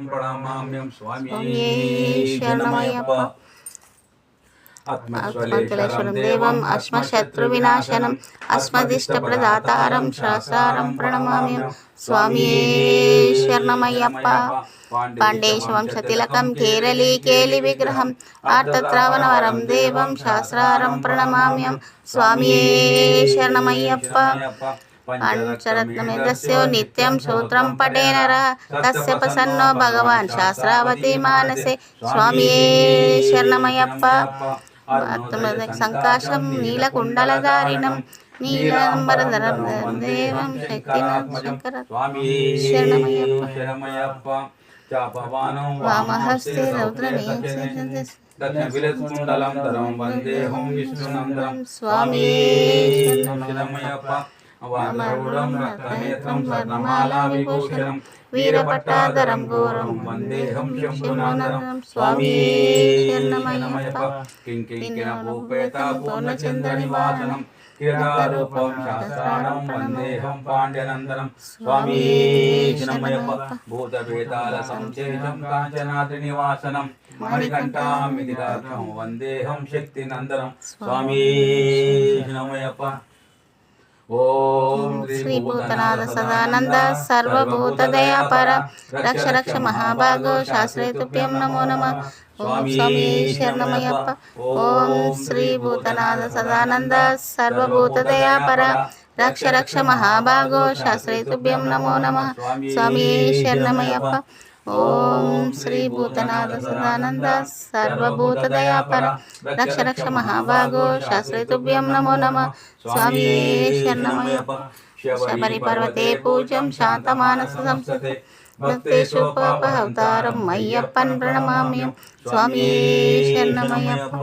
ప్రణమామ్యం స్వామి స్వామియే శరణమయ్యప్ప. శరణమయ్యప్ప. ఆత్మశ్వలేశ్వరం దేవం అస్మశత్రువినాశనం అస్మదిష్టప్రదాతారం శాస్త్రారం ప్రణమామ్యం స్వామియే శరణమయ్యప్ప. పాండేశ వంశతిలకం కేరళీ కేలి విగ్రహం ఆర్తత్రావణవరం దేవం శాస్త్రారం ప్రణమామ్యం స్వామియే శరణమయ్యప్ప. పంచరత్నమేధస్యో నిత్యం సూత్రం పఠే నరః తస్య ప్రసన్నో భగవాన్ శాస్త్రావతి మానసే స్వామియే శరణమయ్యప్ప. సంకాశం నీలకుండలధారిణం నీలాంబరధరం దేవం శక్తినాథ శంకర శరణమయ్యప్ప. వామహస్తే దక్షిణవిలస్కుండలం ధరం వందేహం విష్ణునందనం స్వామియే శరణమయ్యప్ప. వామరూఢం రక్తనేత్రం స్వర్ణమాలా విభూషణం వీరపట్టాధరం ఘోరం వందేహం శంభునందనం స్వామియే శరణమయ్యప్ప. కింకిణికినభూపేత పూర్ణచంద్రనివాసనం కిరదారూపం శాస్త్రాణం వందేహం పాండ్యనందనం స్వామియే శరణమయ్యప్ప. భూతభేతాల సంచేతం కాంచనాద్రినివాసనం మణికంఠామిదిలాక్షం వందేహం శక్తినందనం స్వామియే శరణమయ్యప్ప. ఓం శ్రీ భూతనాథ సదానంద సర్వభూతదయాపర రక్ష రక్ష మహాభాగో శాస్త్రేతుభ్యం నమో నమః. ఓం స్వామి శరణమయ్యప్ప. ఓం శ్రీ భూతనాథ సదానంద సర్వభూతదయాపర రక్ష రక్ష మహాభాగో శాస్త్రేతుభ్యం నమో నమః. స్వామి శరణమయ్యప్ప. ఓం శ్రీ భూతనాథ సదానంద సర్వభూతదయాపర రక్ష రక్ష మహాభాగో శాస్త్రేతుభ్యం నమో నమః. స్వామి శరణమయ్యప్ప. శబరి పర్వతే పూజ్యం శాంతమానస సంస్థతే భక్తేషు పాపహర్తారం అయ్యప్పన్ ప్రణమామ్యం స్వామి శరణమయ్యప్ప.